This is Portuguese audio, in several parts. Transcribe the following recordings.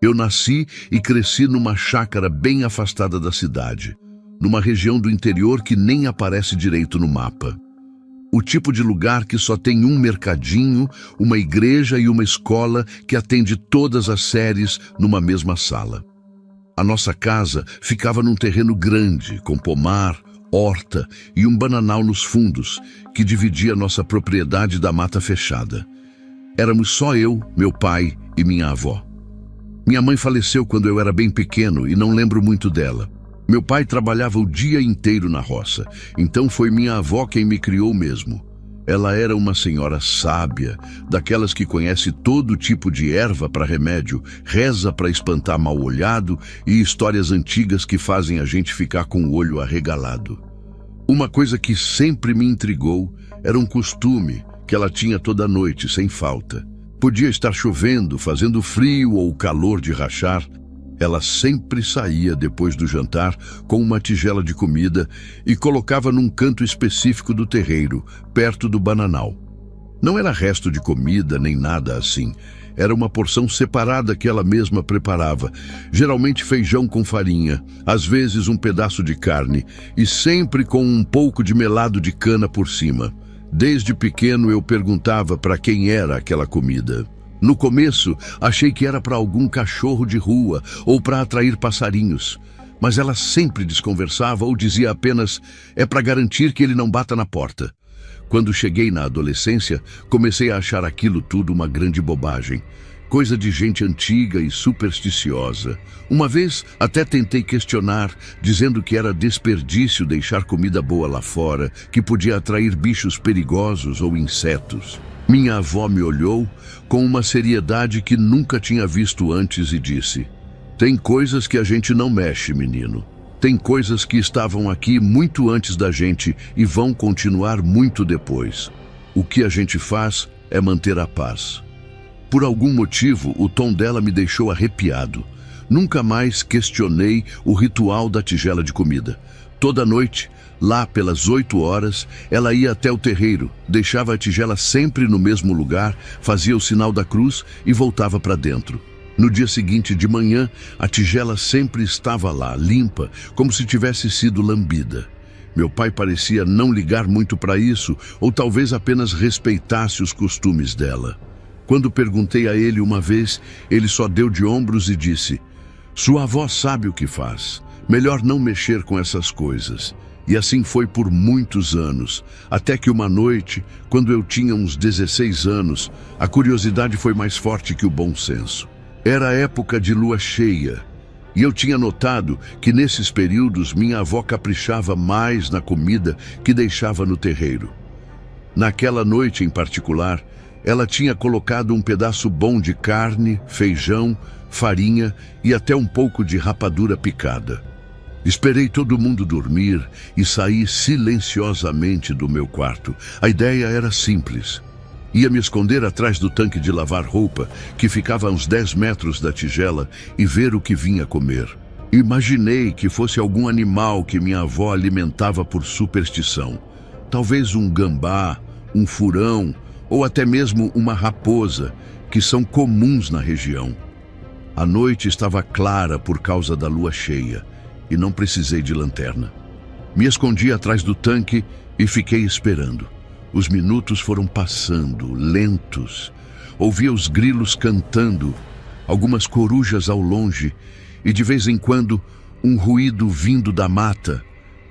Eu nasci e cresci numa chácara bem afastada da cidade, numa região do interior que nem aparece direito no mapa. O tipo de lugar que só tem um mercadinho, uma igreja e uma escola que atende todas as séries numa mesma sala. A nossa casa ficava num terreno grande, com pomar, horta e um bananal nos fundos, que dividia nossa propriedade da mata fechada. Éramos só eu, meu pai e minha avó. Minha mãe faleceu quando eu era bem pequeno e não lembro muito dela. Meu pai trabalhava o dia inteiro na roça, então foi minha avó quem me criou mesmo. Ela era uma senhora sábia, daquelas que conhece todo tipo de erva para remédio, reza para espantar mal-olhado e histórias antigas que fazem a gente ficar com o olho arregalado. Uma coisa que sempre me intrigou era um costume que ela tinha toda noite, sem falta. Podia estar chovendo, fazendo frio ou calor de rachar. Ela sempre saía depois do jantar com uma tigela de comida e colocava num canto específico do terreiro, perto do bananal. Não era resto de comida nem nada assim. Era uma porção separada que ela mesma preparava, geralmente feijão com farinha, às vezes um pedaço de carne e sempre com um pouco de melado de cana por cima. Desde pequeno eu perguntava para quem era aquela comida. No começo, achei que era para algum cachorro de rua ou para atrair passarinhos. Mas ela sempre desconversava ou dizia apenas, é para garantir que ele não bata na porta. Quando cheguei na adolescência, comecei a achar aquilo tudo uma grande bobagem. Coisa de gente antiga e supersticiosa. Uma vez até tentei questionar, dizendo que era desperdício deixar comida boa lá fora, que podia atrair bichos perigosos ou insetos. Minha avó me olhou com uma seriedade que nunca tinha visto antes e disse, tem coisas que a gente não mexe, menino. Tem coisas que estavam aqui muito antes da gente e vão continuar muito depois. O que a gente faz é manter a paz. Por algum motivo, o tom dela me deixou arrepiado. Nunca mais questionei o ritual da tigela de comida. Toda noite, lá pelas 8 horas, ela ia até o terreiro, deixava a tigela sempre no mesmo lugar, fazia o sinal da cruz e voltava para dentro. No dia seguinte de manhã, a tigela sempre estava lá, limpa, como se tivesse sido lambida. Meu pai parecia não ligar muito para isso, ou talvez apenas respeitasse os costumes dela. Quando perguntei a ele uma vez, ele só deu de ombros e disse, sua avó sabe o que faz, melhor não mexer com essas coisas. E assim foi por muitos anos, até que uma noite, quando eu tinha uns 16 anos, a curiosidade foi mais forte que o bom senso. Era a época de lua cheia, e eu tinha notado que nesses períodos minha avó caprichava mais na comida que deixava no terreiro. Naquela noite em particular, ela tinha colocado um pedaço bom de carne, feijão, farinha e até um pouco de rapadura picada. Esperei todo mundo dormir e saí silenciosamente do meu quarto. A ideia era simples. Ia me esconder atrás do tanque de lavar roupa, que ficava a uns 10 metros da tigela, e ver o que vinha comer. Imaginei que fosse algum animal que minha avó alimentava por superstição. Talvez um gambá, um furão, ou até mesmo uma raposa, que são comuns na região. A noite estava clara por causa da lua cheia, e não precisei de lanterna. Me escondi atrás do tanque e fiquei esperando. Os minutos foram passando, lentos. Ouvia os grilos cantando, algumas corujas ao longe, e de vez em quando um ruído vindo da mata,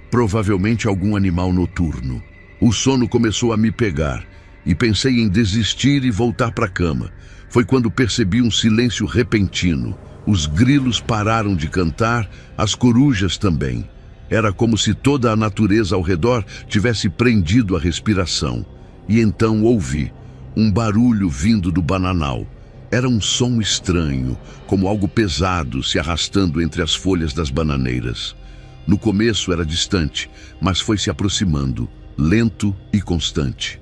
provavelmente algum animal noturno. O sono começou a me pegar, e pensei em desistir e voltar para a cama. Foi quando percebi um silêncio repentino. Os grilos pararam de cantar, as corujas também. Era como se toda a natureza ao redor tivesse prendido a respiração. E então ouvi um barulho vindo do bananal. Era um som estranho, como algo pesado se arrastando entre as folhas das bananeiras. No começo era distante, mas foi se aproximando, lento e constante.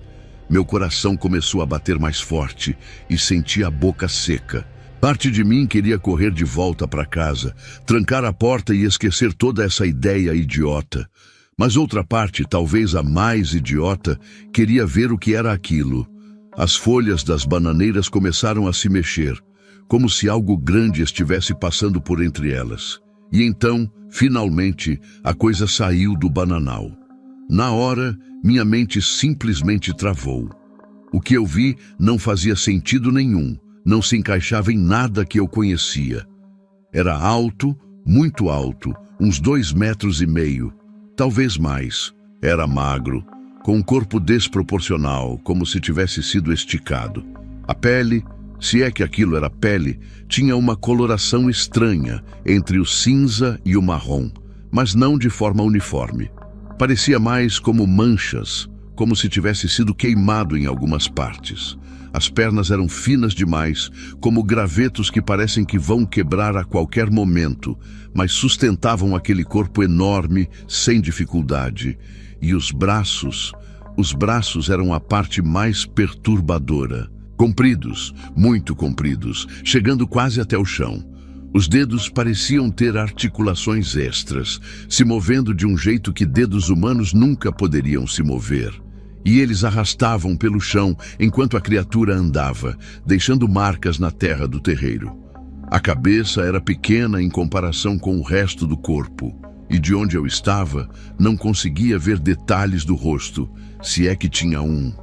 Meu coração começou a bater mais forte e senti a boca seca. Parte de mim queria correr de volta para casa, trancar a porta e esquecer toda essa ideia idiota. Mas outra parte, talvez a mais idiota, queria ver o que era aquilo. As folhas das bananeiras começaram a se mexer, como se algo grande estivesse passando por entre elas. E então, finalmente, a coisa saiu do bananal. Na hora, minha mente simplesmente travou. O que eu vi não fazia sentido nenhum, não se encaixava em nada que eu conhecia. Era alto, muito alto, uns 2,5 metros, talvez mais. Era magro, com um corpo desproporcional, como se tivesse sido esticado. A pele, se é que aquilo era pele, tinha uma coloração estranha entre o cinza e o marrom, mas não de forma uniforme. Parecia mais como manchas, como se tivesse sido queimado em algumas partes. As pernas eram finas demais, como gravetos que parecem que vão quebrar a qualquer momento, mas sustentavam aquele corpo enorme, sem dificuldade. E os braços eram a parte mais perturbadora. Compridos, muito compridos, chegando quase até o chão. Os dedos pareciam ter articulações extras, se movendo de um jeito que dedos humanos nunca poderiam se mover. E eles arrastavam pelo chão enquanto a criatura andava, deixando marcas na terra do terreiro. A cabeça era pequena em comparação com o resto do corpo, e de onde eu estava, não conseguia ver detalhes do rosto, se é que tinha um.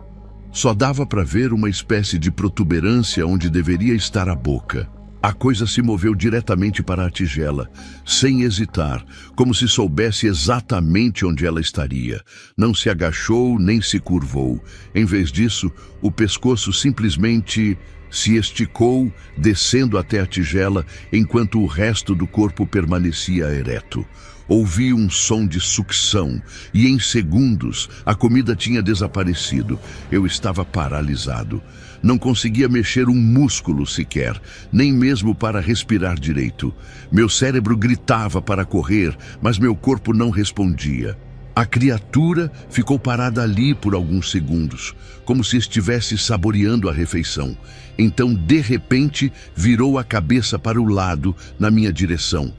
Só dava para ver uma espécie de protuberância onde deveria estar a boca. A coisa se moveu diretamente para a tigela, sem hesitar, como se soubesse exatamente onde ela estaria. Não se agachou nem se curvou. Em vez disso, o pescoço simplesmente se esticou, descendo até a tigela, enquanto o resto do corpo permanecia ereto. Ouvi um som de sucção e, em segundos, a comida tinha desaparecido. Eu estava paralisado. Não conseguia mexer um músculo sequer, nem mesmo para respirar direito. Meu cérebro gritava para correr, mas meu corpo não respondia. A criatura ficou parada ali por alguns segundos, como se estivesse saboreando a refeição. Então, de repente, virou a cabeça para o lado, na minha direção.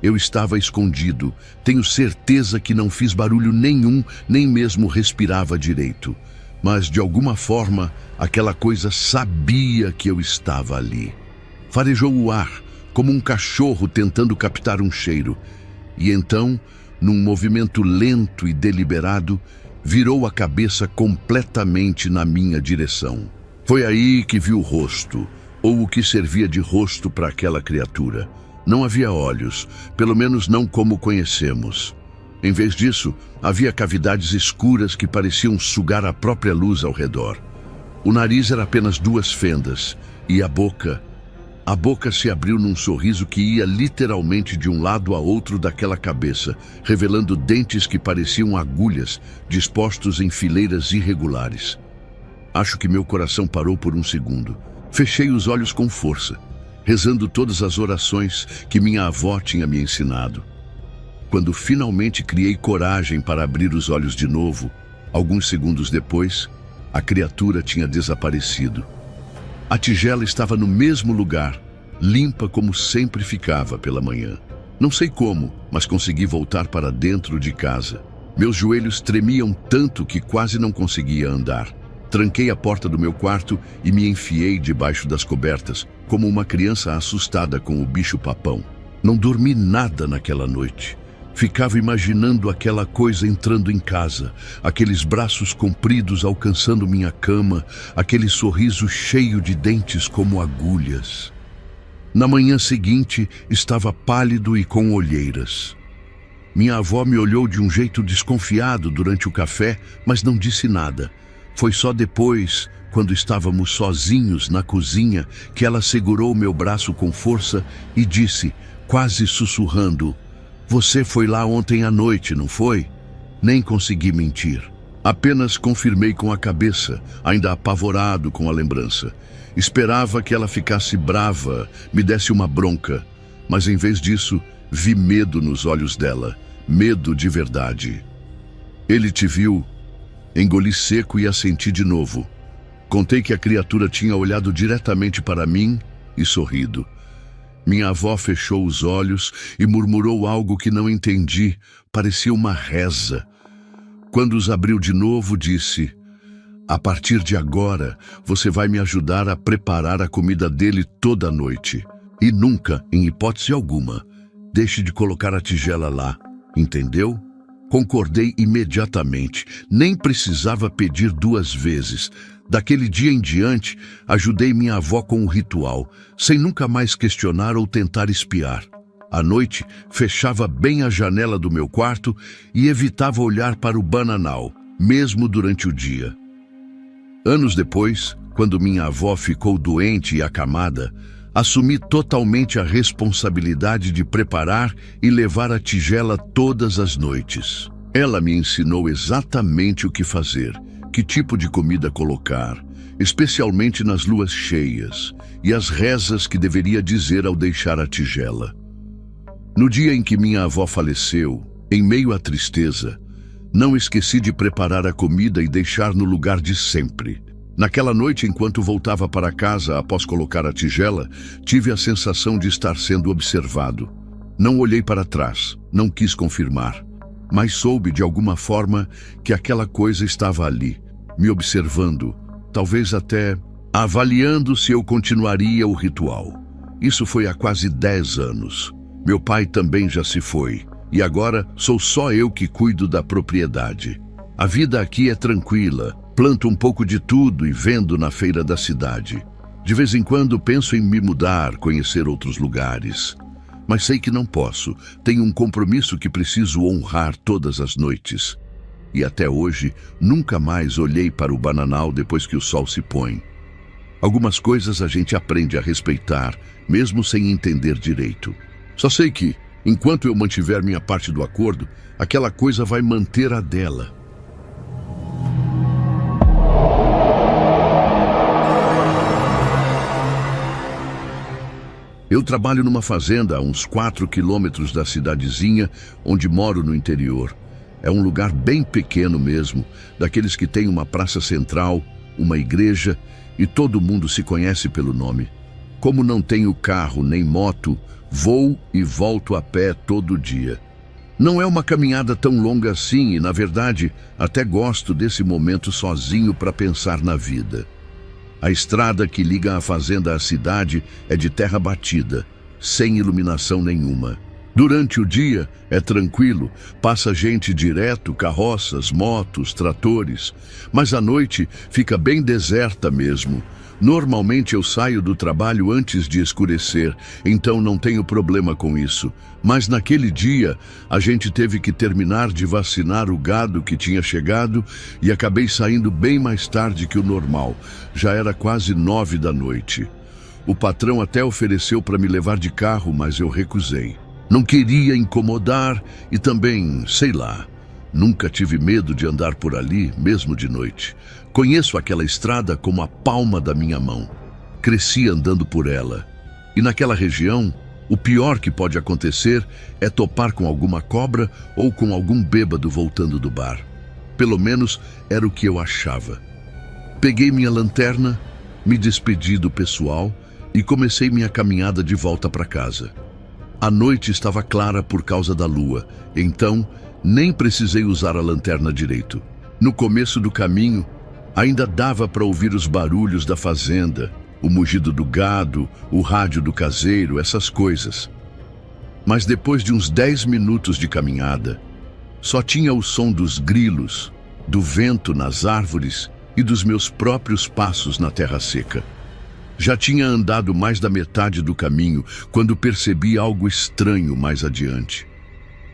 Eu estava escondido. Tenho certeza que não fiz barulho nenhum, nem mesmo respirava direito. Mas, de alguma forma, aquela coisa sabia que eu estava ali. Farejou o ar, como um cachorro tentando captar um cheiro. E então, num movimento lento e deliberado, virou a cabeça completamente na minha direção. Foi aí que vi o rosto, ou o que servia de rosto para aquela criatura. Não havia olhos, pelo menos não como conhecemos. Em vez disso, havia cavidades escuras que pareciam sugar a própria luz ao redor. O nariz era apenas 2 fendas, e a boca se abriu num sorriso que ia literalmente de um lado a outro daquela cabeça, revelando dentes que pareciam agulhas, dispostos em fileiras irregulares. Acho que meu coração parou por um segundo. Fechei os olhos com força, rezando todas as orações que minha avó tinha me ensinado. Quando finalmente criei coragem para abrir os olhos de novo, alguns segundos depois, a criatura tinha desaparecido. A tigela estava no mesmo lugar, limpa como sempre ficava pela manhã. Não sei como, mas consegui voltar para dentro de casa. Meus joelhos tremiam tanto que quase não conseguia andar. Tranquei a porta do meu quarto e me enfiei debaixo das cobertas, como uma criança assustada com o bicho-papão. Não dormi nada naquela noite. Ficava imaginando aquela coisa entrando em casa, aqueles braços compridos alcançando minha cama, aquele sorriso cheio de dentes como agulhas. Na manhã seguinte, estava pálido e com olheiras. Minha avó me olhou de um jeito desconfiado durante o café, mas não disse nada. Foi só depois, quando estávamos sozinhos na cozinha, que ela segurou meu braço com força e disse, quase sussurrando: "Você foi lá ontem à noite, não foi?" Nem consegui mentir. Apenas confirmei com a cabeça, ainda apavorado com a lembrança. Esperava que ela ficasse brava, me desse uma bronca, mas em vez disso, vi medo nos olhos dela, medo de verdade. "Ele te viu?" Engoli seco e assenti de novo. Contei que a criatura tinha olhado diretamente para mim e sorrido. Minha avó fechou os olhos e murmurou algo que não entendi. Parecia uma reza. Quando os abriu de novo, disse: "A partir de agora, você vai me ajudar a preparar a comida dele toda noite. E nunca, em hipótese alguma, deixe de colocar a tigela lá, entendeu?" Concordei imediatamente, nem precisava pedir 2 vezes. Daquele dia em diante, ajudei minha avó com o ritual, sem nunca mais questionar ou tentar espiar. À noite, fechava bem a janela do meu quarto e evitava olhar para o bananal, mesmo durante o dia. Anos depois, quando minha avó ficou doente e acamada, assumi totalmente a responsabilidade de preparar e levar a tigela todas as noites. Ela me ensinou exatamente o que fazer, que tipo de comida colocar, especialmente nas luas cheias, e as rezas que deveria dizer ao deixar a tigela. No dia em que minha avó faleceu, em meio à tristeza, não esqueci de preparar a comida e deixar no lugar de sempre. Naquela noite, enquanto voltava para casa após colocar a tigela, tive a sensação de estar sendo observado. Não olhei para trás, não quis confirmar, mas soube de alguma forma que aquela coisa estava ali, me observando, talvez até avaliando se eu continuaria o ritual. Isso foi há quase 10 anos. Meu pai também já se foi, e agora sou só eu que cuido da propriedade. A vida aqui é tranquila, planto um pouco de tudo e vendo na feira da cidade. De vez em quando penso em me mudar, conhecer outros lugares. Mas sei que não posso, tenho um compromisso que preciso honrar todas as noites. E até hoje, nunca mais olhei para o bananal depois que o sol se põe. Algumas coisas a gente aprende a respeitar, mesmo sem entender direito. Só sei que, enquanto eu mantiver minha parte do acordo, aquela coisa vai manter a dela. Eu trabalho numa fazenda a uns 4 quilômetros da cidadezinha onde moro no interior. É um lugar bem pequeno mesmo, daqueles que tem uma praça central, uma igreja e todo mundo se conhece pelo nome. Como não tenho carro nem moto, vou e volto a pé todo dia. Não é uma caminhada tão longa assim e, na verdade, até gosto desse momento sozinho para pensar na vida. A estrada que liga a fazenda à cidade é de terra batida, sem iluminação nenhuma. Durante o dia é tranquilo, passa gente direto, carroças, motos, tratores, mas à noite fica bem deserta mesmo. Normalmente eu saio do trabalho antes de escurecer, então não tenho problema com isso. Mas naquele dia, a gente teve que terminar de vacinar o gado que tinha chegado e acabei saindo bem mais tarde que o normal. Já era quase 9 da noite. O patrão até ofereceu para me levar de carro, mas eu recusei. Não queria incomodar e também, sei lá, nunca tive medo de andar por ali, mesmo de noite. Conheço aquela estrada como a palma da minha mão. Cresci andando por ela. E naquela região, o pior que pode acontecer é topar com alguma cobra ou com algum bêbado voltando do bar. Pelo menos era o que eu achava. Peguei minha lanterna, me despedi do pessoal e comecei minha caminhada de volta para casa. A noite estava clara por causa da lua, então nem precisei usar a lanterna direito. No começo do caminho, ainda dava para ouvir os barulhos da fazenda, o mugido do gado, o rádio do caseiro, essas coisas. Mas depois de uns 10 minutos de caminhada, só tinha o som dos grilos, do vento nas árvores e dos meus próprios passos na terra seca. Já tinha andado mais da metade do caminho quando percebi algo estranho mais adiante.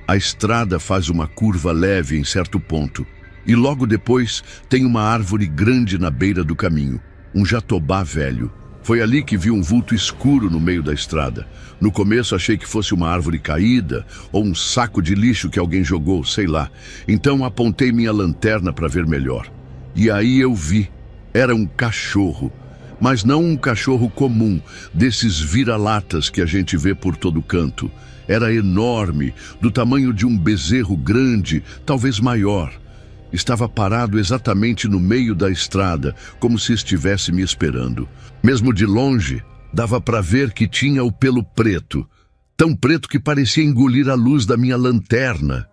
A estrada faz uma curva leve em certo ponto, e logo depois tem uma árvore grande na beira do caminho, um jatobá velho. Foi ali que vi um vulto escuro no meio da estrada. No começo achei que fosse uma árvore caída ou um saco de lixo que alguém jogou, sei lá. Então apontei minha lanterna para ver melhor. E aí eu vi, era um cachorro. Mas não um cachorro comum, desses vira-latas que a gente vê por todo canto. Era enorme, do tamanho de um bezerro grande, talvez maior. Estava parado exatamente no meio da estrada, como se estivesse me esperando. Mesmo de longe, dava para ver que tinha o pelo preto, tão preto que parecia engolir a luz da minha lanterna.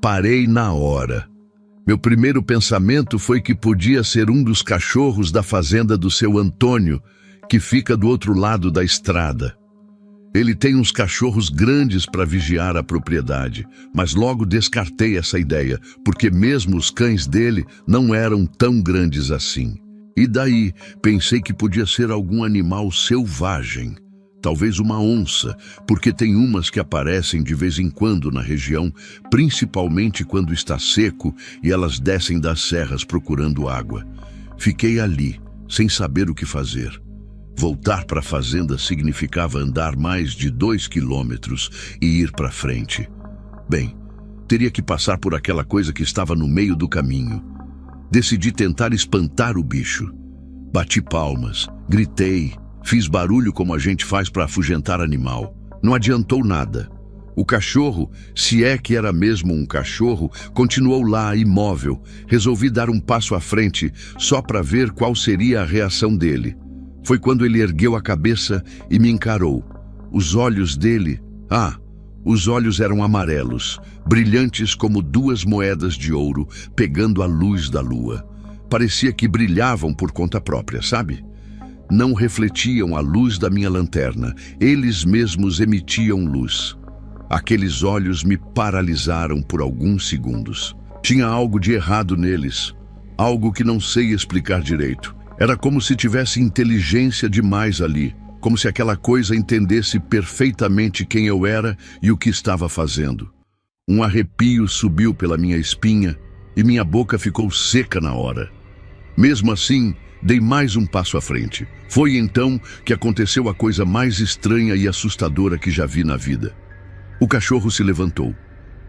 Parei na hora. Meu primeiro pensamento foi que podia ser um dos cachorros da fazenda do seu Antônio, que fica do outro lado da estrada. Ele tem uns cachorros grandes para vigiar a propriedade, mas logo descartei essa ideia, porque mesmo os cães dele não eram tão grandes assim. E daí pensei que podia ser algum animal selvagem, talvez uma onça, porque tem umas que aparecem de vez em quando na região, principalmente quando está seco e elas descem das serras procurando água. Fiquei ali, sem saber o que fazer. Voltar para a fazenda significava andar mais de 2 quilômetros e ir para frente. Bem, teria que passar por aquela coisa que estava no meio do caminho. Decidi tentar espantar o bicho. Bati palmas, gritei, fiz barulho como a gente faz para afugentar animal. Não adiantou nada. O cachorro, se é que era mesmo um cachorro, continuou lá, imóvel. Resolvi dar um passo à frente, só para ver qual seria a reação dele. Foi quando ele ergueu a cabeça e me encarou. Os olhos dele... os olhos eram amarelos, brilhantes como 2 moedas de ouro, pegando a luz da lua. Parecia que brilhavam por conta própria, sabe? Não refletiam a luz da minha lanterna, eles mesmos emitiam luz. Aqueles olhos me paralisaram por alguns segundos. Tinha algo de errado neles, algo que não sei explicar direito. Era como se tivesse inteligência demais ali, como se aquela coisa entendesse perfeitamente quem eu era e o que estava fazendo. Um arrepio subiu pela minha espinha e minha boca ficou seca na hora. Mesmo assim, dei mais um passo à frente. Foi então que aconteceu a coisa mais estranha e assustadora que já vi na vida. O cachorro se levantou.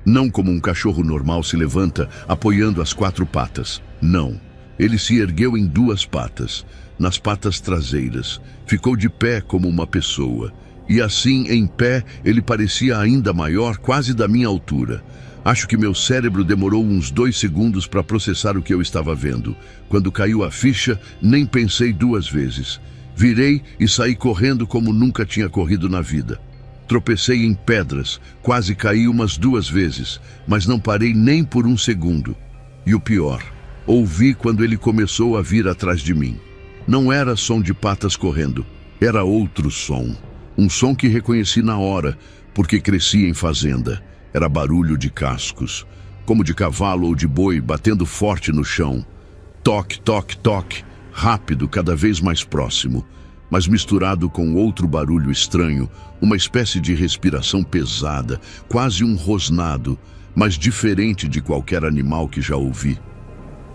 Não como um cachorro normal se levanta apoiando as 4 patas. Não. Ele se ergueu em 2 patas, nas patas traseiras, ficou de pé como uma pessoa. E assim, em pé, ele parecia ainda maior, quase da minha altura. Acho que meu cérebro demorou uns 2 segundos para processar o que eu estava vendo. Quando caiu a ficha, nem pensei 2 vezes. Virei e saí correndo como nunca tinha corrido na vida. Tropecei em pedras, quase caí umas 2 vezes, mas não parei nem por 1 segundo. E o pior... ouvi quando ele começou a vir atrás de mim. Não era som de patas correndo, era outro som. Um som que reconheci na hora, porque cresci em fazenda. Era barulho de cascos, como de cavalo ou de boi batendo forte no chão. Toque, toque, toque, rápido, cada vez mais próximo, mas misturado com outro barulho estranho, uma espécie de respiração pesada, quase um rosnado, mas diferente de qualquer animal que já ouvi.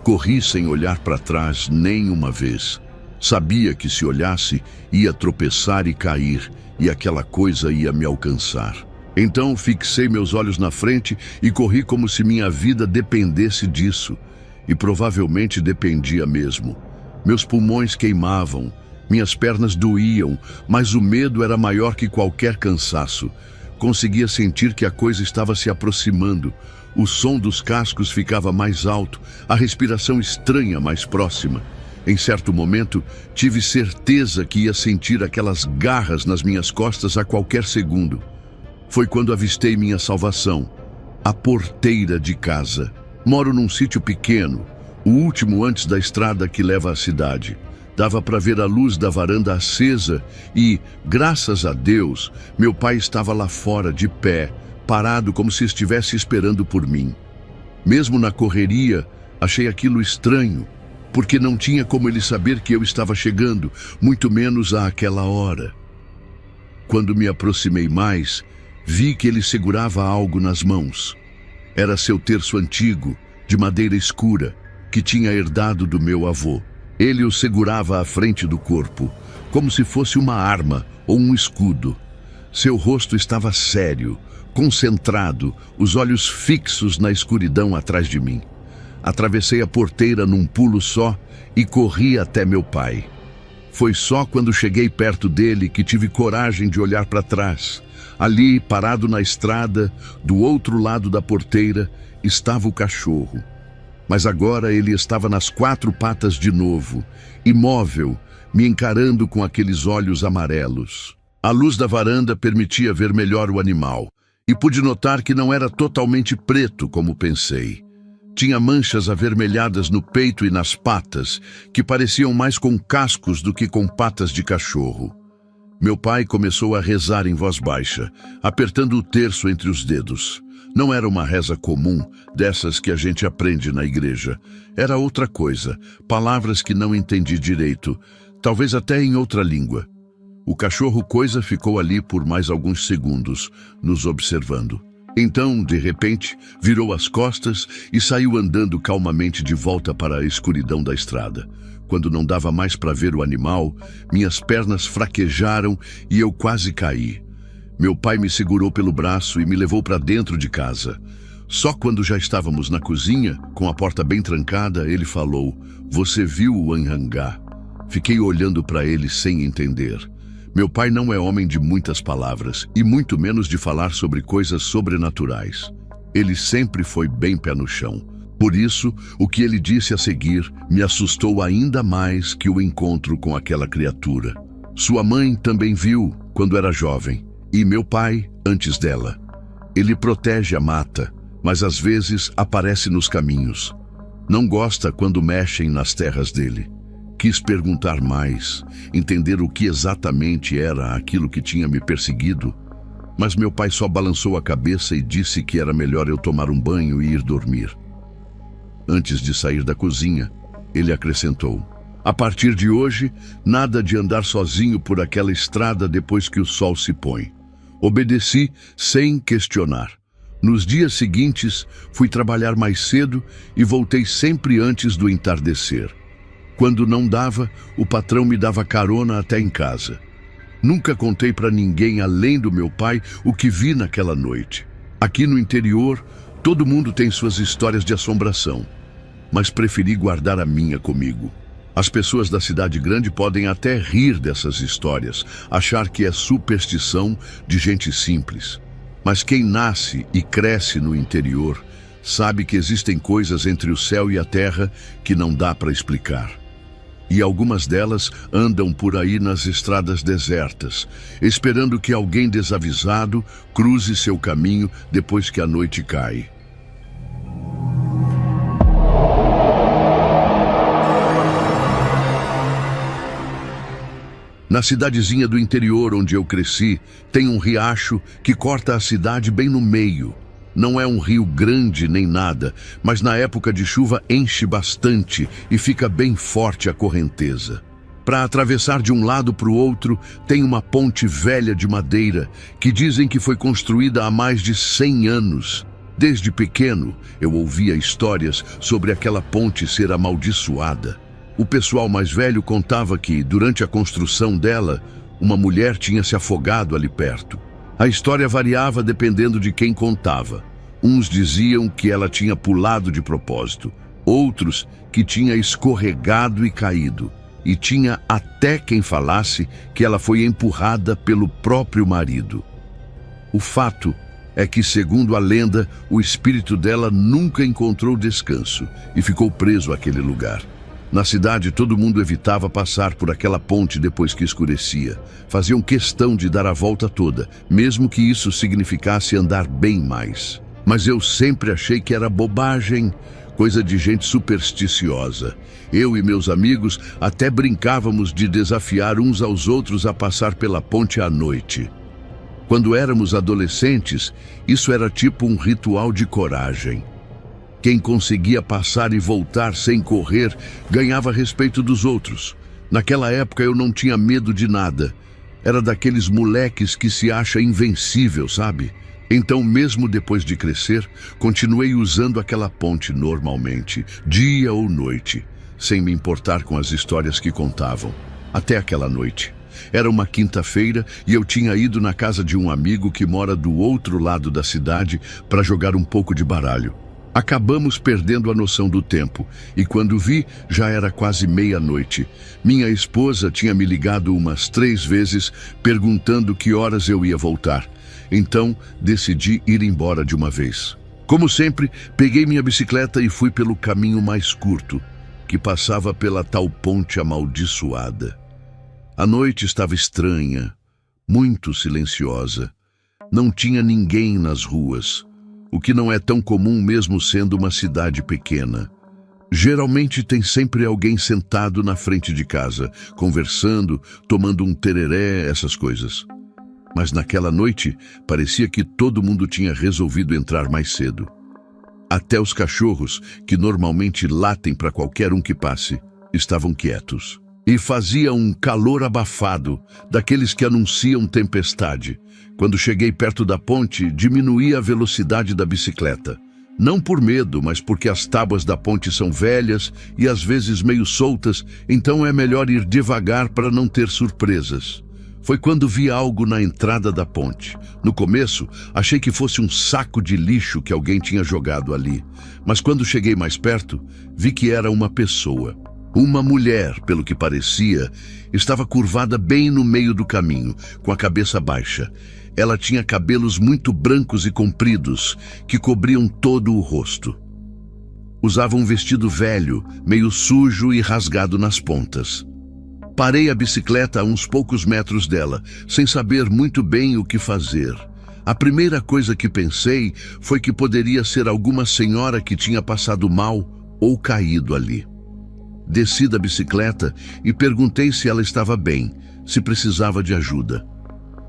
Corri sem olhar para trás nem uma vez. Sabia que se olhasse, ia tropeçar e cair, e aquela coisa ia me alcançar. Então fixei meus olhos na frente e corri como se minha vida dependesse disso. E provavelmente dependia mesmo. Meus pulmões queimavam, minhas pernas doíam, mas o medo era maior que qualquer cansaço. Conseguia sentir que a coisa estava se aproximando. O som dos cascos ficava mais alto, a respiração estranha mais próxima. Em certo momento, tive certeza que ia sentir aquelas garras nas minhas costas a qualquer segundo. Foi quando avistei minha salvação, a porteira de casa. Moro num sítio pequeno, o último antes da estrada que leva à cidade. Dava para ver a luz da varanda acesa e, graças a Deus, meu pai estava lá fora, de pé, parado como se estivesse esperando por mim. Mesmo na correria, achei aquilo estranho, porque não tinha como ele saber que eu estava chegando, muito menos àquela hora. Quando me aproximei mais, vi que ele segurava algo nas mãos. Era seu terço antigo, de madeira escura, que tinha herdado do meu avô. Ele o segurava à frente do corpo, como se fosse uma arma ou um escudo. Seu rosto estava sério, concentrado, os olhos fixos na escuridão atrás de mim. Atravessei a porteira num pulo só e corri até meu pai. Foi só quando cheguei perto dele que tive coragem de olhar para trás. Ali, parado na estrada, do outro lado da porteira, estava o cachorro. Mas agora ele estava nas 4 patas de novo, imóvel, me encarando com aqueles olhos amarelos. A luz da varanda permitia ver melhor o animal, e pude notar que não era totalmente preto, como pensei. Tinha manchas avermelhadas no peito e nas patas, que pareciam mais com cascos do que com patas de cachorro. Meu pai começou a rezar em voz baixa, apertando o terço entre os dedos. Não era uma reza comum, dessas que a gente aprende na igreja. Era outra coisa, palavras que não entendi direito, talvez até em outra língua. O cachorro coisa ficou ali por mais alguns segundos, nos observando. Então, de repente, virou as costas e saiu andando calmamente de volta para a escuridão da estrada. Quando não dava mais para ver o animal, minhas pernas fraquejaram e eu quase caí. Meu pai me segurou pelo braço e me levou para dentro de casa. Só quando já estávamos na cozinha, com a porta bem trancada, ele falou: "Você viu o Anhangá?" Fiquei olhando para ele sem entender. Meu pai não é homem de muitas palavras, e muito menos de falar sobre coisas sobrenaturais. Ele sempre foi bem pé no chão. Por isso, o que ele disse a seguir me assustou ainda mais que o encontro com aquela criatura. Sua mãe também viu quando era jovem, e meu pai antes dela. Ele protege a mata, mas às vezes aparece nos caminhos. Não gosta quando mexem nas terras dele. Quis perguntar mais, entender o que exatamente era aquilo que tinha me perseguido, mas meu pai só balançou a cabeça e disse que era melhor eu tomar um banho e ir dormir. Antes de sair da cozinha, ele acrescentou: "A partir de hoje, nada de andar sozinho por aquela estrada depois que o sol se põe." Obedeci sem questionar. Nos dias seguintes, fui trabalhar mais cedo e voltei sempre antes do entardecer. Quando não dava, o patrão me dava carona até em casa. Nunca contei para ninguém além do meu pai o que vi naquela noite. Aqui no interior, todo mundo tem suas histórias de assombração, mas preferi guardar a minha comigo. As pessoas da cidade grande podem até rir dessas histórias, achar que é superstição de gente simples. Mas quem nasce e cresce no interior sabe que existem coisas entre o céu e a terra que não dá para explicar. E algumas delas andam por aí nas estradas desertas, esperando que alguém desavisado cruze seu caminho depois que a noite cai. Na cidadezinha do interior onde eu cresci, tem um riacho que corta a cidade bem no meio. Não é um rio grande nem nada, mas na época de chuva enche bastante e fica bem forte a correnteza. Para atravessar de um lado para o outro, tem uma ponte velha de madeira que dizem que foi construída há mais de 100 anos. Desde pequeno, eu ouvia histórias sobre aquela ponte ser amaldiçoada. O pessoal mais velho contava que, durante a construção dela, uma mulher tinha se afogado ali perto. A história variava dependendo de quem contava. Uns diziam que ela tinha pulado de propósito, outros que tinha escorregado e caído, e tinha até quem falasse que ela foi empurrada pelo próprio marido. O fato é que, segundo a lenda, o espírito dela nunca encontrou descanso e ficou preso àquele lugar. Na cidade, todo mundo evitava passar por aquela ponte depois que escurecia. Faziam questão de dar a volta toda, mesmo que isso significasse andar bem mais. Mas eu sempre achei que era bobagem, coisa de gente supersticiosa. Eu e meus amigos até brincávamos de desafiar uns aos outros a passar pela ponte à noite. Quando éramos adolescentes, isso era tipo um ritual de coragem. Quem conseguia passar e voltar sem correr ganhava respeito dos outros. Naquela época eu não tinha medo de nada. Era daqueles moleques que se acha invencível, sabe? Então, mesmo depois de crescer, continuei usando aquela ponte normalmente, dia ou noite, sem me importar com as histórias que contavam. Até aquela noite. Era uma quinta-feira e eu tinha ido na casa de um amigo que mora do outro lado da cidade para jogar um pouco de baralho. Acabamos perdendo a noção do tempo, e quando vi, já era quase meia-noite. Minha esposa tinha me ligado umas 3 vezes, perguntando que horas eu ia voltar. Então, decidi ir embora de uma vez. Como sempre, peguei minha bicicleta e fui pelo caminho mais curto, que passava pela tal ponte amaldiçoada. A noite estava estranha, muito silenciosa. Não tinha ninguém nas ruas. o que não é tão comum mesmo sendo uma cidade pequena. Geralmente tem sempre alguém sentado na frente de casa, conversando, tomando um tereré, essas coisas. Mas naquela noite, parecia que todo mundo tinha resolvido entrar mais cedo. Até os cachorros, que normalmente latem para qualquer um que passe, estavam quietos. E fazia um calor abafado, daqueles que anunciam tempestade. Quando cheguei perto da ponte, diminuí a velocidade da bicicleta. Não por medo, mas porque as tábuas da ponte são velhas e às vezes meio soltas, então é melhor ir devagar para não ter surpresas. Foi quando vi algo na entrada da ponte. No começo, achei que fosse um saco de lixo que alguém tinha jogado ali. Mas quando cheguei mais perto, vi que era uma pessoa. Uma mulher, pelo que parecia, estava curvada bem no meio do caminho, com a cabeça baixa. Ela tinha cabelos muito brancos e compridos, que cobriam todo o rosto. Usava um vestido velho, meio sujo e rasgado nas pontas. Parei a bicicleta a uns poucos metros dela, sem saber muito bem o que fazer. A primeira coisa que pensei foi que poderia ser alguma senhora que tinha passado mal ou caído ali. Desci da bicicleta e perguntei se ela estava bem, se precisava de ajuda.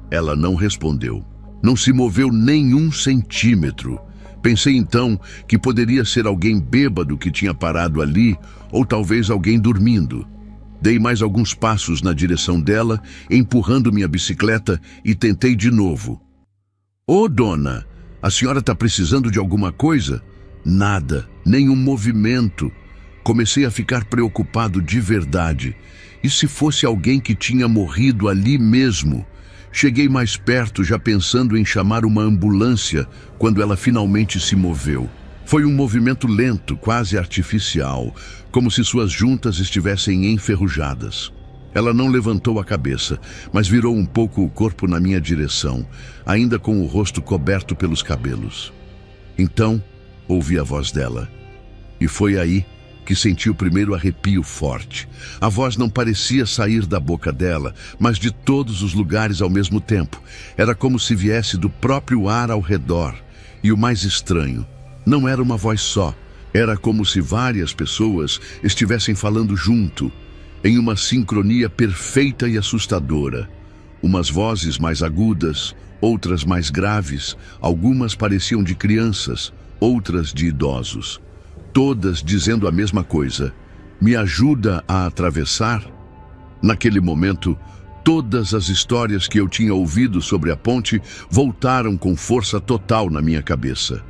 Ela não respondeu. Não se moveu nem 1 centímetro. Pensei então que poderia ser alguém bêbado que tinha parado ali, ou talvez alguém dormindo. Dei mais alguns passos na direção dela, empurrando minha bicicleta, e tentei de novo. Ô, dona, a senhora está precisando de alguma coisa? Nada, nenhum movimento. Comecei a ficar preocupado de verdade. E se fosse alguém que tinha morrido ali mesmo? Cheguei mais perto, já pensando em chamar uma ambulância, quando ela finalmente se moveu. Foi um movimento lento, quase artificial, como se suas juntas estivessem enferrujadas. Ela não levantou a cabeça, mas virou um pouco o corpo na minha direção, ainda com o rosto coberto pelos cabelos. Então, ouvi a voz dela. E foi aí que senti o primeiro arrepio forte. A voz não parecia sair da boca dela, mas de todos os lugares ao mesmo tempo. Era como se viesse do próprio ar ao redor. E o mais estranho, não era uma voz só. Era como se várias pessoas estivessem falando junto, em uma sincronia perfeita e assustadora. Umas vozes mais agudas, outras mais graves, algumas pareciam de crianças, outras de idosos. Todas dizendo a mesma coisa: me ajuda a atravessar? Naquele momento, todas as histórias que eu tinha ouvido sobre a ponte voltaram com força total na minha cabeça.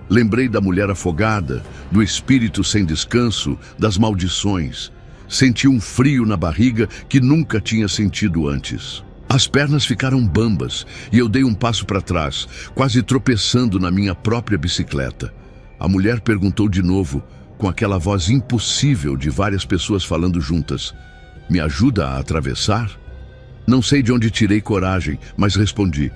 Lembrei da mulher afogada, do espírito sem descanso, das maldições. Senti um frio na barriga que nunca tinha sentido antes. As pernas ficaram bambas e eu dei um passo para trás, quase tropeçando na minha própria bicicleta. A mulher perguntou de novo, com aquela voz impossível de várias pessoas falando juntas: me ajuda a atravessar? Não sei de onde tirei coragem, mas respondi: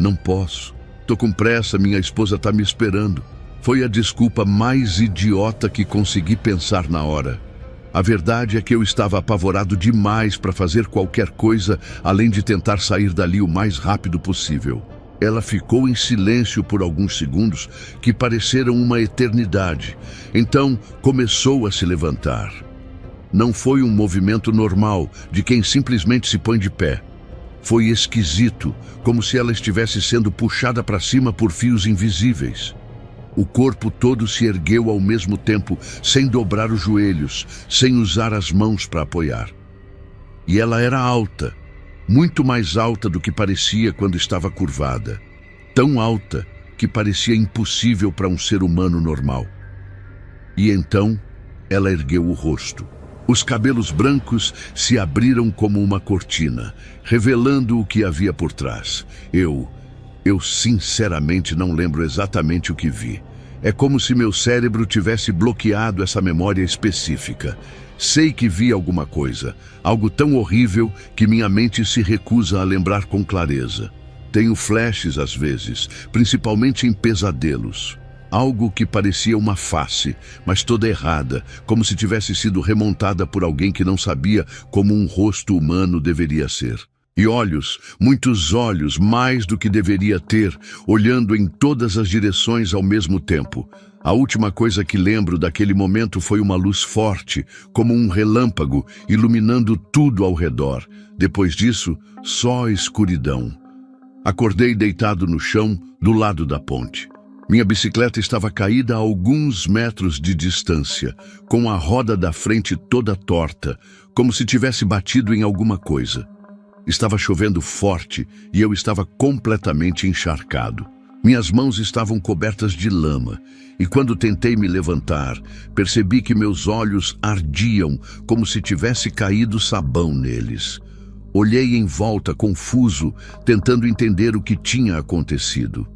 não posso. Tô com pressa, minha esposa tá me esperando. Foi a desculpa mais idiota que consegui pensar na hora. A verdade é que eu estava apavorado demais para fazer qualquer coisa além de tentar sair dali o mais rápido possível. Ela ficou em silêncio por alguns segundos que pareceram uma eternidade. Então começou a se levantar. Não foi um movimento normal de quem simplesmente se põe de pé. Foi esquisito, como se ela estivesse sendo puxada para cima por fios invisíveis. O corpo todo se ergueu ao mesmo tempo, sem dobrar os joelhos, sem usar as mãos para apoiar. E ela era alta. Muito mais alta do que parecia quando estava curvada. Tão alta que parecia impossível para um ser humano normal. E então, ela ergueu o rosto. Os cabelos brancos se abriram como uma cortina, revelando o que havia por trás. Eu sinceramente não lembro exatamente o que vi. É como se meu cérebro tivesse bloqueado essa memória específica. Sei que vi alguma coisa, algo tão horrível que minha mente se recusa a lembrar com clareza. Tenho flashes às vezes, principalmente em pesadelos. Algo que parecia uma face, mas toda errada, como se tivesse sido remontada por alguém que não sabia como um rosto humano deveria ser. E olhos, muitos olhos, mais do que deveria ter, olhando em todas as direções ao mesmo tempo. A última coisa que lembro daquele momento foi uma luz forte, como um relâmpago, iluminando tudo ao redor. Depois disso, só escuridão. Acordei deitado no chão, do lado da ponte. Minha bicicleta estava caída a alguns metros de distância, com a roda da frente toda torta, como se tivesse batido em alguma coisa. Estava chovendo forte e eu estava completamente encharcado. Minhas mãos estavam cobertas de lama, e quando tentei me levantar, percebi que meus olhos ardiam como se tivesse caído sabão neles. Olhei em volta, confuso, tentando entender o que tinha acontecido.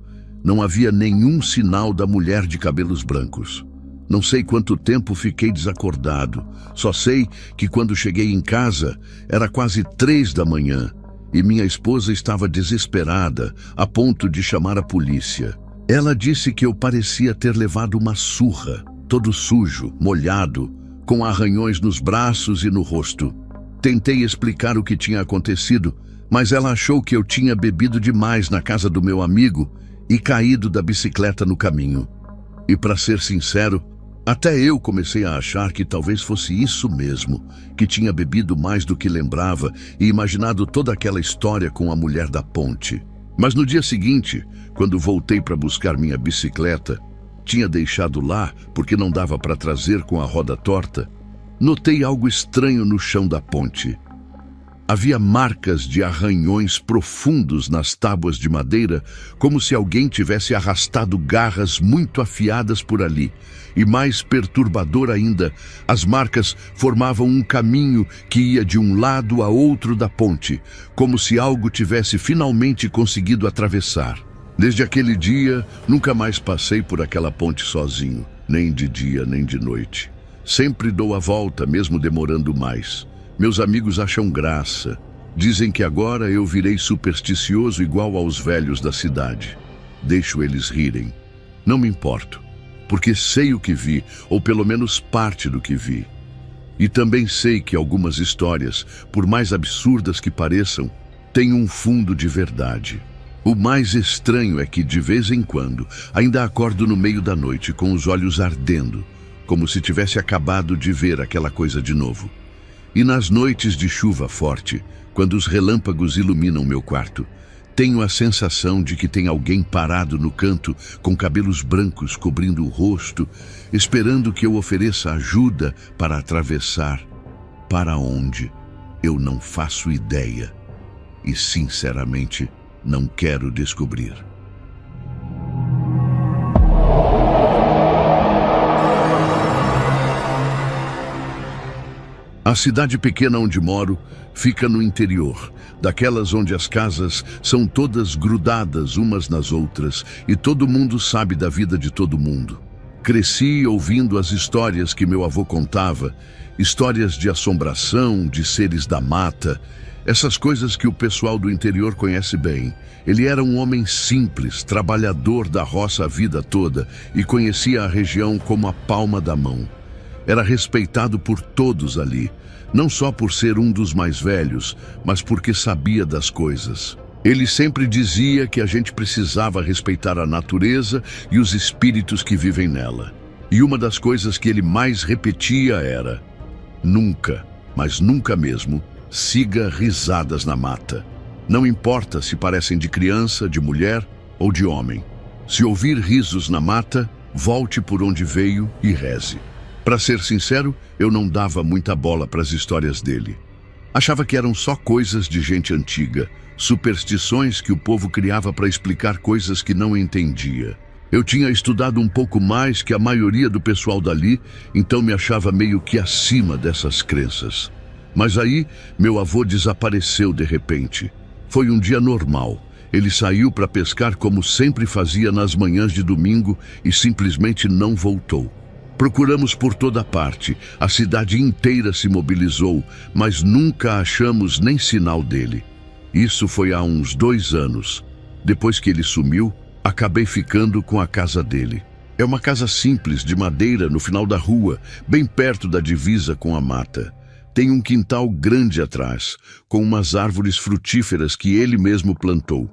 Não havia nenhum sinal da mulher de cabelos brancos. Não sei quanto tempo fiquei desacordado. Só sei que quando cheguei em casa, era quase 3 da manhã, e minha esposa estava desesperada, a ponto de chamar a polícia. Ela disse que eu parecia ter levado uma surra, todo sujo, molhado, com arranhões nos braços e no rosto. Tentei explicar o que tinha acontecido, mas ela achou que eu tinha bebido demais na casa do meu amigo e caído da bicicleta no caminho. E para ser sincero, até eu comecei a achar que talvez fosse isso mesmo, que tinha bebido mais do que lembrava e imaginado toda aquela história com a mulher da ponte. Mas no dia seguinte, quando voltei para buscar minha bicicleta, tinha deixado lá porque não dava para trazer com a roda torta, notei algo estranho no chão da ponte. Havia marcas de arranhões profundos nas tábuas de madeira, como se alguém tivesse arrastado garras muito afiadas por ali. E mais perturbador ainda, as marcas formavam um caminho que ia de um lado a outro da ponte, como se algo tivesse finalmente conseguido atravessar. Desde aquele dia, nunca mais passei por aquela ponte sozinho, nem de dia nem de noite. Sempre dou a volta, mesmo demorando mais. Meus amigos acham graça. Dizem que agora eu virei supersticioso igual aos velhos da cidade. Deixo eles rirem. Não me importo, porque sei o que vi, ou pelo menos parte do que vi. E também sei que algumas histórias, por mais absurdas que pareçam, têm um fundo de verdade. O mais estranho é que, de vez em quando, ainda acordo no meio da noite com os olhos ardendo, como se tivesse acabado de ver aquela coisa de novo. E nas noites de chuva forte, quando os relâmpagos iluminam meu quarto, tenho a sensação de que tem alguém parado no canto com cabelos brancos cobrindo o rosto, esperando que eu ofereça ajuda para atravessar. Para onde? Eu não faço ideia. E, sinceramente, não quero descobrir. A cidade pequena onde moro fica no interior, daquelas onde as casas são todas grudadas umas nas outras e todo mundo sabe da vida de todo mundo. Cresci ouvindo as histórias que meu avô contava, histórias de assombração, de seres da mata, essas coisas que o pessoal do interior conhece bem. Ele era um homem simples, trabalhador da roça a vida toda e conhecia a região como a palma da mão. Era respeitado por todos ali, não só por ser um dos mais velhos, mas porque sabia das coisas. Ele sempre dizia que a gente precisava respeitar a natureza e os espíritos que vivem nela. E uma das coisas que ele mais repetia era: nunca, mas nunca mesmo, siga risadas na mata. Não importa se parecem de criança, de mulher ou de homem. Se ouvir risos na mata, volte por onde veio e reze. Para ser sincero, eu não dava muita bola para as histórias dele. Achava que eram só coisas de gente antiga, superstições que o povo criava para explicar coisas que não entendia. Eu tinha estudado um pouco mais que a maioria do pessoal dali, então me achava meio que acima dessas crenças. Mas aí, meu avô desapareceu de repente. Foi um dia normal. Ele saiu para pescar como sempre fazia nas manhãs de domingo e simplesmente não voltou. Procuramos por toda parte, a cidade inteira se mobilizou, mas nunca achamos nem sinal dele. Isso foi há uns 2 anos. Depois que ele sumiu, acabei ficando com a casa dele. É uma casa simples, de madeira, no final da rua, bem perto da divisa com a mata. Tem um quintal grande atrás, com umas árvores frutíferas que ele mesmo plantou.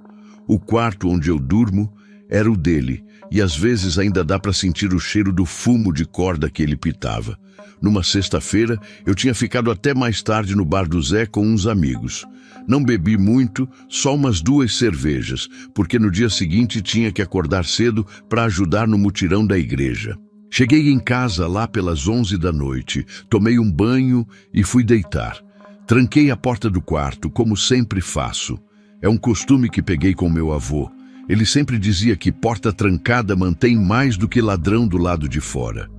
O quarto onde eu durmo era o dele, e às vezes ainda dá para sentir o cheiro do fumo de corda que ele pitava. Numa sexta-feira, eu tinha ficado até mais tarde no bar do Zé com uns amigos. Não bebi muito, só umas 2 cervejas, porque no dia seguinte tinha que acordar cedo para ajudar no mutirão da igreja. Cheguei em casa lá pelas 11 da noite, tomei um banho e fui deitar. Tranquei a porta do quarto, como sempre faço. É um costume que peguei com meu avô. Ele sempre dizia que porta trancada mantém mais do que ladrão do lado de fora.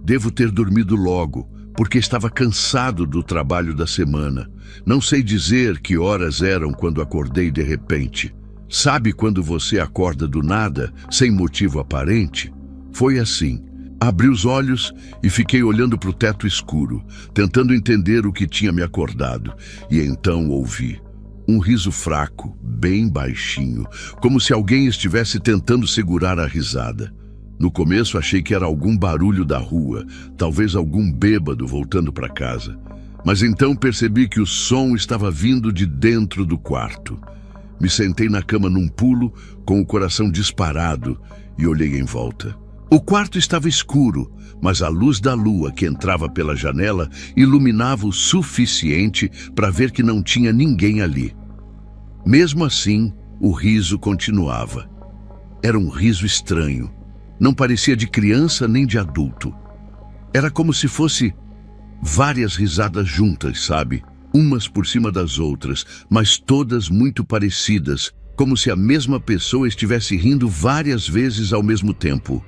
Devo ter dormido logo, porque estava cansado do trabalho da semana. Não sei dizer que horas eram quando acordei de repente. Sabe quando você acorda do nada, sem motivo aparente? Foi assim. Abri os olhos e fiquei olhando para o teto escuro, tentando entender o que tinha me acordado. E então ouvi um riso fraco, bem baixinho, como se alguém estivesse tentando segurar a risada. No começo achei que era algum barulho da rua, talvez algum bêbado voltando para casa. Mas então percebi que o som estava vindo de dentro do quarto. Me sentei na cama num pulo, com o coração disparado, e olhei em volta. O quarto estava escuro, mas a luz da lua que entrava pela janela iluminava o suficiente para ver que não tinha ninguém ali. Mesmo assim, o riso continuava. Era um riso estranho. Não parecia de criança nem de adulto. Era como se fosse várias risadas juntas, sabe? Umas por cima das outras, mas todas muito parecidas, como se a mesma pessoa estivesse rindo várias vezes ao mesmo tempo.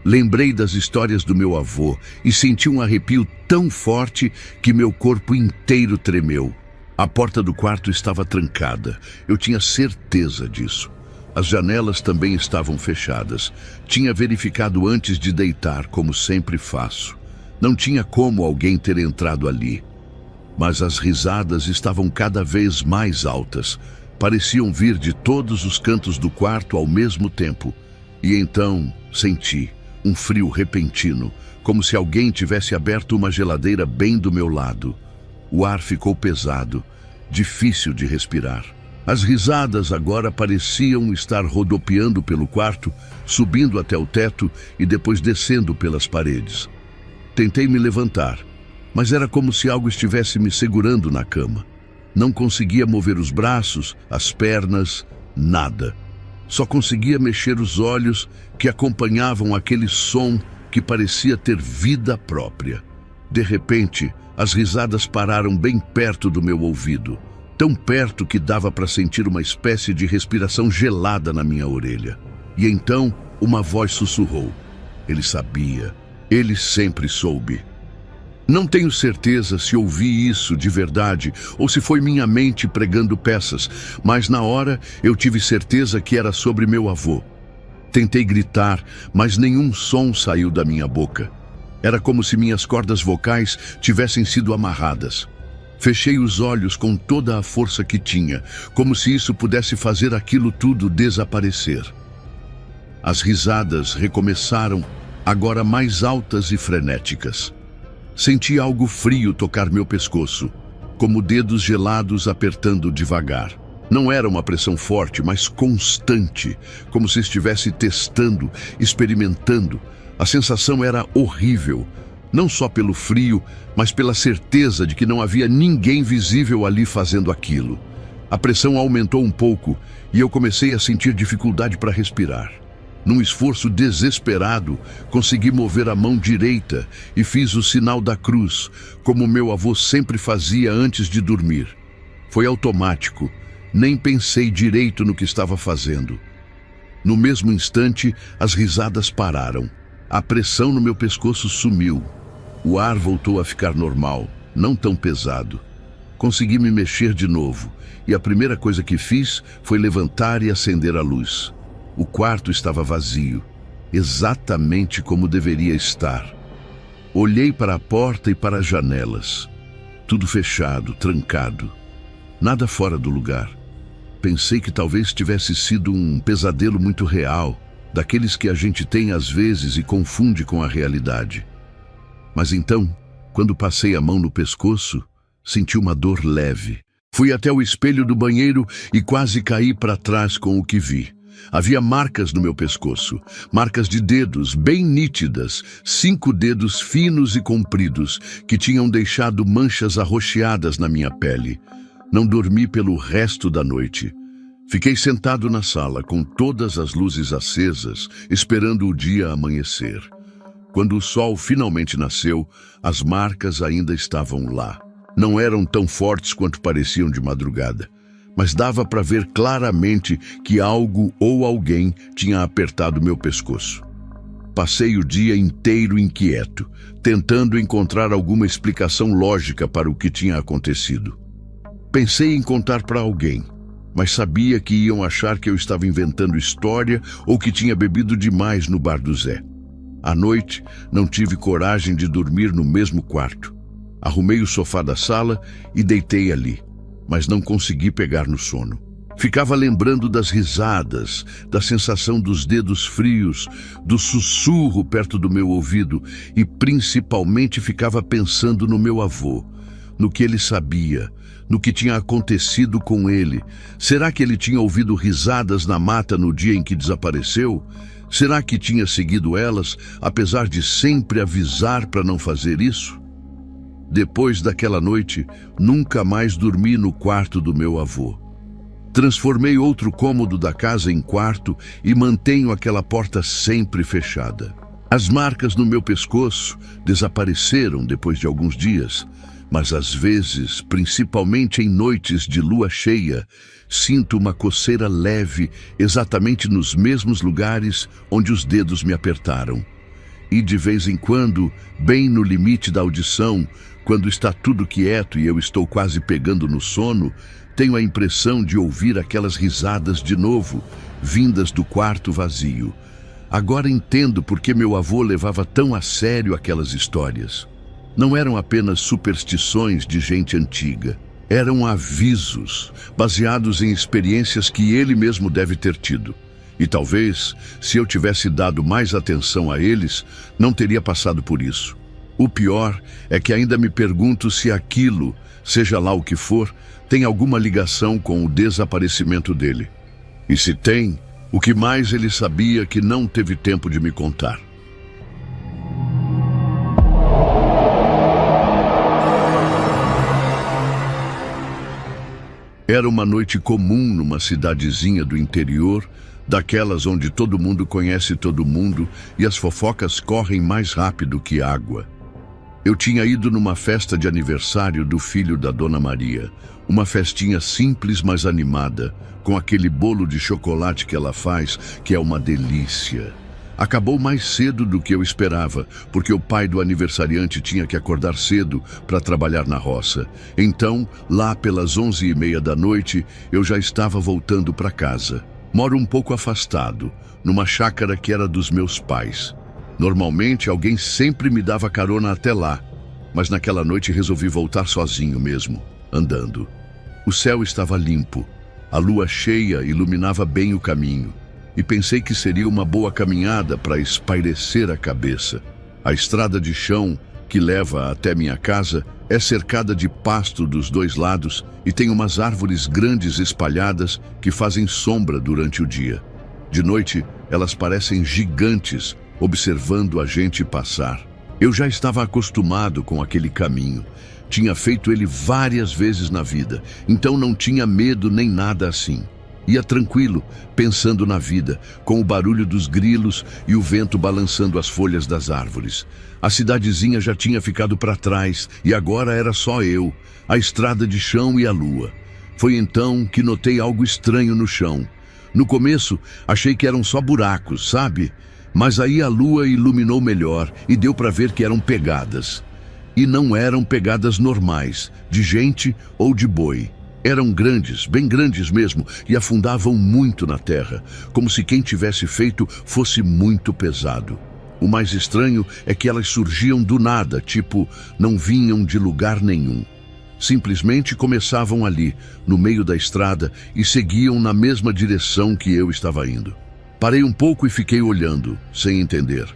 Lembrei das histórias do meu avô e senti um arrepio tão forte que meu corpo inteiro tremeu. A porta do quarto estava trancada. Eu tinha certeza disso. As janelas também estavam fechadas. Tinha verificado antes de deitar, como sempre faço. Não tinha como alguém ter entrado ali. Mas as risadas estavam cada vez mais altas. Pareciam vir de todos os cantos do quarto ao mesmo tempo. E então senti um frio repentino, como se alguém tivesse aberto uma geladeira bem do meu lado. O ar ficou pesado, difícil de respirar. As risadas agora pareciam estar rodopiando pelo quarto, subindo até o teto e depois descendo pelas paredes. Tentei me levantar, mas era como se algo estivesse me segurando na cama. Não conseguia mover os braços, as pernas, nada. Só conseguia mexer os olhos que acompanhavam aquele som que parecia ter vida própria. De repente, as risadas pararam bem perto do meu ouvido. Tão perto que dava para sentir uma espécie de respiração gelada na minha orelha. E então uma voz sussurrou. Ele sabia. Ele sempre soube. Não tenho certeza se ouvi isso de verdade ou se foi minha mente pregando peças, mas na hora eu tive certeza que era sobre meu avô. Tentei gritar, mas nenhum som saiu da minha boca. Era como se minhas cordas vocais tivessem sido amarradas. Fechei os olhos com toda a força que tinha, como se isso pudesse fazer aquilo tudo desaparecer. As risadas recomeçaram, agora mais altas e frenéticas. Senti algo frio tocar meu pescoço, como dedos gelados apertando devagar. Não era uma pressão forte, mas constante, como se estivesse testando, experimentando. A sensação era horrível. Não só pelo frio, mas pela certeza de que não havia ninguém visível ali fazendo aquilo. A pressão aumentou um pouco e eu comecei a sentir dificuldade para respirar. Num esforço desesperado, consegui mover a mão direita e fiz o sinal da cruz, como meu avô sempre fazia antes de dormir. Foi automático, nem pensei direito no que estava fazendo. No mesmo instante, as risadas pararam. A pressão no meu pescoço sumiu. O ar voltou a ficar normal, não tão pesado. Consegui me mexer de novo, e a primeira coisa que fiz foi levantar e acender a luz. O quarto estava vazio, exatamente como deveria estar. Olhei para a porta e para as janelas. Tudo fechado, trancado. Nada fora do lugar. Pensei que talvez tivesse sido um pesadelo muito real, daqueles que a gente tem às vezes e confunde com a realidade. Mas então, quando passei a mão no pescoço, Senti uma dor leve. Fui até o espelho do banheiro e quase caí para trás com o que vi. Havia marcas no meu pescoço, marcas de dedos bem nítidas, 5 dedos finos e compridos, que tinham deixado manchas arroxeadas na minha pele. Não dormi pelo resto da noite. Fiquei sentado na sala, com todas as luzes acesas, esperando o dia amanhecer. Quando o sol finalmente nasceu, as marcas ainda estavam lá. Não eram tão fortes quanto pareciam de madrugada, mas dava para ver claramente que algo ou alguém tinha apertado meu pescoço. Passei o dia inteiro inquieto, tentando encontrar alguma explicação lógica para o que tinha acontecido. Pensei em contar para alguém, mas sabia que iam achar que eu estava inventando história ou que tinha bebido demais no bar do Zé. À noite, não tive coragem de dormir no mesmo quarto. Arrumei o sofá da sala e deitei ali, mas não consegui pegar no sono. Ficava lembrando das risadas, da sensação dos dedos frios, do sussurro perto do meu ouvido e principalmente ficava pensando no meu avô, no que ele sabia, no que tinha acontecido com ele. Será que ele tinha ouvido risadas na mata no dia em que desapareceu? Será que tinha seguido elas, apesar de sempre avisar para não fazer isso? Depois daquela noite, nunca mais dormi no quarto do meu avô. Transformei outro cômodo da casa em quarto e mantenho aquela porta sempre fechada. As marcas no meu pescoço desapareceram depois de alguns dias, mas às vezes, principalmente em noites de lua cheia, sinto uma coceira leve exatamente nos mesmos lugares onde os dedos me apertaram. E de vez em quando, bem no limite da audição, quando está tudo quieto e eu estou quase pegando no sono, tenho a impressão de ouvir aquelas risadas de novo, vindas do quarto vazio. Agora entendo por que meu avô levava tão a sério aquelas histórias. Não eram apenas superstições de gente antiga. Eram avisos, baseados em experiências que ele mesmo deve ter tido. E talvez, se eu tivesse dado mais atenção a eles, não teria passado por isso. O pior é que ainda me pergunto se aquilo, seja lá o que for, tem alguma ligação com o desaparecimento dele. E se tem, o que mais ele sabia que não teve tempo de me contar. Era uma noite comum numa cidadezinha do interior, daquelas onde todo mundo conhece todo mundo e as fofocas correm mais rápido que água. Eu tinha ido numa festa de aniversário do filho da Dona Maria, uma festinha simples, mas animada, com aquele bolo de chocolate que ela faz, que é uma delícia. Acabou mais cedo do que eu esperava, porque o pai do aniversariante tinha que acordar cedo para trabalhar na roça. Então, lá pelas 11h30 da noite, eu já estava voltando para casa. Moro um pouco afastado, numa chácara que era dos meus pais. Normalmente, alguém sempre me dava carona até lá, mas naquela noite resolvi voltar sozinho mesmo, andando. O céu estava limpo, a lua cheia iluminava bem o caminho, e pensei que seria uma boa caminhada para espairecer a cabeça. A estrada de chão que leva até minha casa é cercada de pasto dos dois lados e tem umas árvores grandes espalhadas que fazem sombra durante o dia. De noite, elas parecem gigantes, observando a gente passar. Eu já estava acostumado com aquele caminho. Tinha feito ele várias vezes na vida, então não tinha medo nem nada assim. Ia tranquilo, pensando na vida, com o barulho dos grilos e o vento balançando as folhas das árvores. A cidadezinha já tinha ficado para trás e agora era só eu, a estrada de chão e a lua. Foi então que notei algo estranho no chão. No começo, achei que eram só buracos, sabe? Mas aí a lua iluminou melhor e deu para ver que eram pegadas. E não eram pegadas normais, de gente ou de boi. Eram grandes, bem grandes mesmo, e afundavam muito na terra, como se quem tivesse feito fosse muito pesado. O mais estranho é que elas surgiam do nada, tipo, não vinham de lugar nenhum. Simplesmente começavam ali, no meio da estrada, e seguiam na mesma direção que eu estava indo. Parei um pouco e fiquei olhando, sem entender.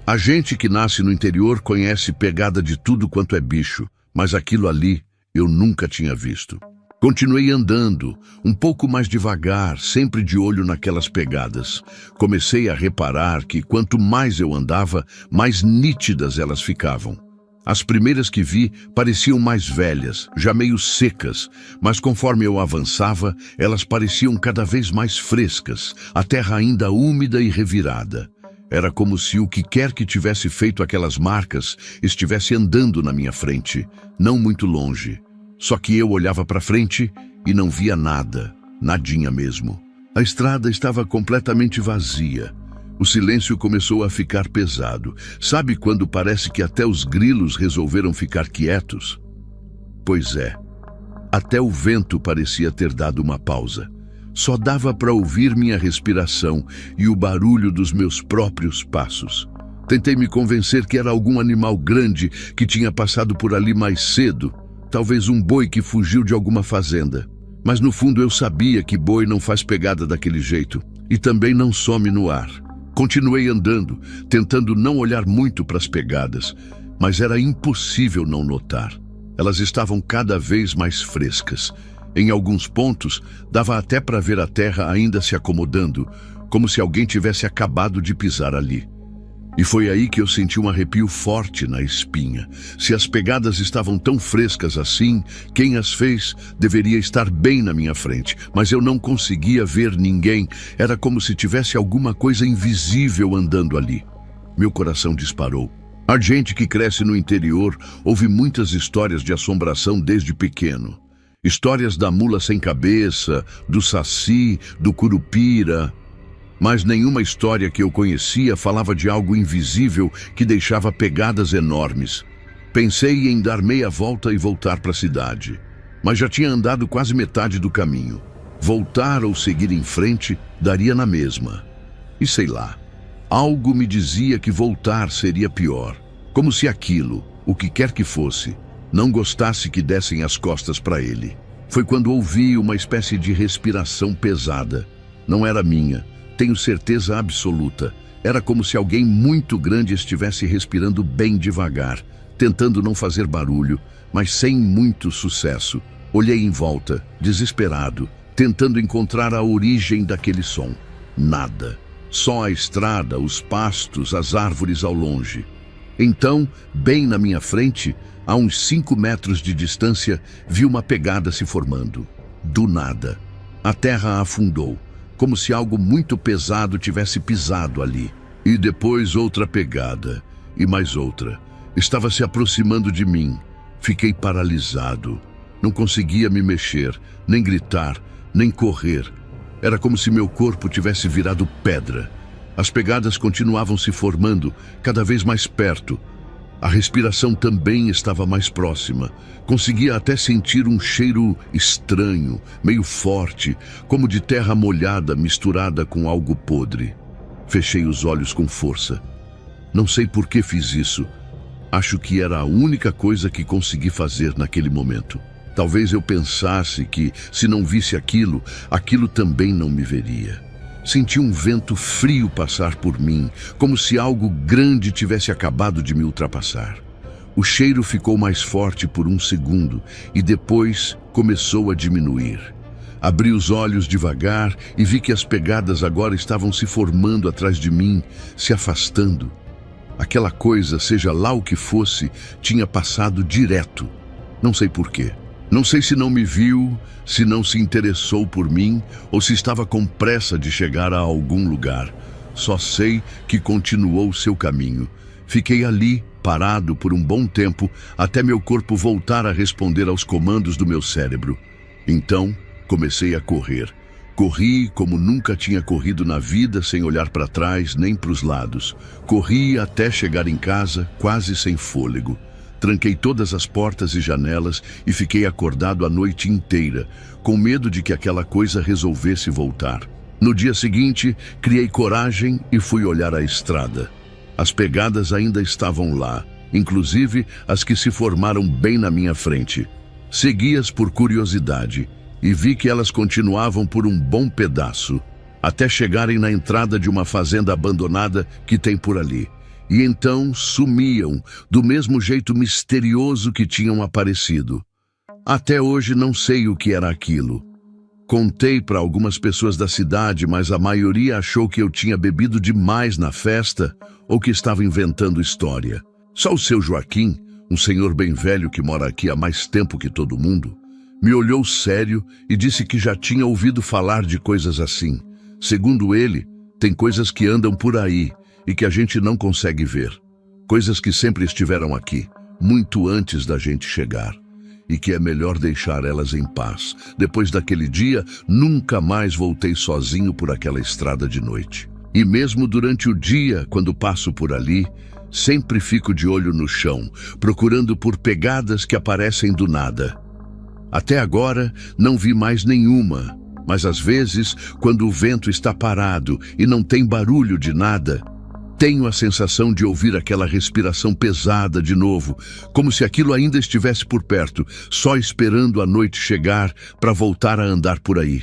A gente que nasce no interior conhece pegada de tudo quanto é bicho, mas aquilo ali eu nunca tinha visto. Continuei andando, um pouco mais devagar, sempre de olho naquelas pegadas. Comecei a reparar que quanto mais eu andava, mais nítidas elas ficavam. As primeiras que vi pareciam mais velhas, já meio secas, mas conforme eu avançava, elas pareciam cada vez mais frescas, a terra ainda úmida e revirada. Era como se o que quer que tivesse feito aquelas marcas estivesse andando na minha frente, não muito longe. Só que eu olhava para frente e não via nada, nadinha mesmo. A estrada estava completamente vazia. O silêncio começou a ficar pesado. Sabe quando parece que até os grilos resolveram ficar quietos? Pois é, até o vento parecia ter dado uma pausa. Só dava para ouvir minha respiração e o barulho dos meus próprios passos. Tentei me convencer que era algum animal grande que tinha passado por ali mais cedo. Talvez um boi que fugiu de alguma fazenda. Mas no fundo eu sabia que boi não faz pegada daquele jeito e também não some no ar. Continuei andando, tentando não olhar muito para as pegadas, mas era impossível não notar. Elas estavam cada vez mais frescas. Em alguns pontos, dava até para ver a terra ainda se acomodando, como se alguém tivesse acabado de pisar ali. E foi aí que eu senti um arrepio forte na espinha. Se as pegadas estavam tão frescas assim, quem as fez deveria estar bem na minha frente. Mas eu não conseguia ver ninguém. Era como se tivesse alguma coisa invisível andando ali. Meu coração disparou. A gente que cresce no interior ouve muitas histórias de assombração desde pequeno. Histórias da mula sem cabeça, do saci, do curupira. Mas nenhuma história que eu conhecia falava de algo invisível que deixava pegadas enormes. Pensei em dar meia volta e voltar para a cidade, mas já tinha andado quase metade do caminho. Voltar ou seguir em frente daria na mesma. E sei lá, algo me dizia que voltar seria pior, como se aquilo, o que quer que fosse, não gostasse que dessem as costas para ele. Foi quando ouvi uma espécie de respiração pesada. Não era minha. Tenho certeza absoluta. Era como se alguém muito grande estivesse respirando bem devagar, tentando não fazer barulho, mas sem muito sucesso. Olhei em volta, desesperado, tentando encontrar a origem daquele som. Nada. Só a estrada, os pastos, as árvores ao longe. Então, bem na minha frente, a uns 5 metros de distância, vi uma pegada se formando. Do nada. A terra afundou, como se algo muito pesado tivesse pisado ali. E depois outra pegada, e mais outra. Estava se aproximando de mim. Fiquei paralisado. Não conseguia me mexer, nem gritar, nem correr. Era como se meu corpo tivesse virado pedra. As pegadas continuavam se formando, cada vez mais perto. A respiração também estava mais próxima. Conseguia até sentir um cheiro estranho, meio forte, como de terra molhada misturada com algo podre. Fechei os olhos com força. Não sei por que fiz isso. Acho que era a única coisa que consegui fazer naquele momento. Talvez eu pensasse que, se não visse aquilo, aquilo também não me veria. Senti um vento frio passar por mim, como se algo grande tivesse acabado de me ultrapassar. O cheiro ficou mais forte por um segundo e depois começou a diminuir. Abri os olhos devagar e vi que as pegadas agora estavam se formando atrás de mim, se afastando. Aquela coisa, seja lá o que fosse, tinha passado direto. Não sei por quê. Não sei se não me viu, se não se interessou por mim ou se estava com pressa de chegar a algum lugar. Só sei que continuou seu caminho. Fiquei ali, parado por um bom tempo, até meu corpo voltar a responder aos comandos do meu cérebro. Então, comecei a correr. Corri como nunca tinha corrido na vida, sem olhar para trás nem para os lados. Corri até chegar em casa, quase sem fôlego. Tranquei todas as portas e janelas e fiquei acordado a noite inteira, com medo de que aquela coisa resolvesse voltar. No dia seguinte, criei coragem e fui olhar a estrada. As pegadas ainda estavam lá, inclusive as que se formaram bem na minha frente. Segui-as por curiosidade e vi que elas continuavam por um bom pedaço, até chegarem na entrada de uma fazenda abandonada que tem por ali. E então sumiam, do mesmo jeito misterioso que tinham aparecido. Até hoje não sei o que era aquilo. Contei para algumas pessoas da cidade, mas a maioria achou que eu tinha bebido demais na festa ou que estava inventando história. Só o seu Joaquim, um senhor bem velho que mora aqui há mais tempo que todo mundo, me olhou sério e disse que já tinha ouvido falar de coisas assim. Segundo ele, tem coisas que andam por aí e que a gente não consegue ver. Coisas que sempre estiveram aqui, muito antes da gente chegar. E que é melhor deixar elas em paz. Depois daquele dia, nunca mais voltei sozinho por aquela estrada de noite. E mesmo durante o dia, quando passo por ali, sempre fico de olho no chão, procurando por pegadas que aparecem do nada. Até agora, não vi mais nenhuma, mas às vezes, quando o vento está parado e não tem barulho de nada, tenho a sensação de ouvir aquela respiração pesada de novo, como se aquilo ainda estivesse por perto, só esperando a noite chegar para voltar a andar por aí.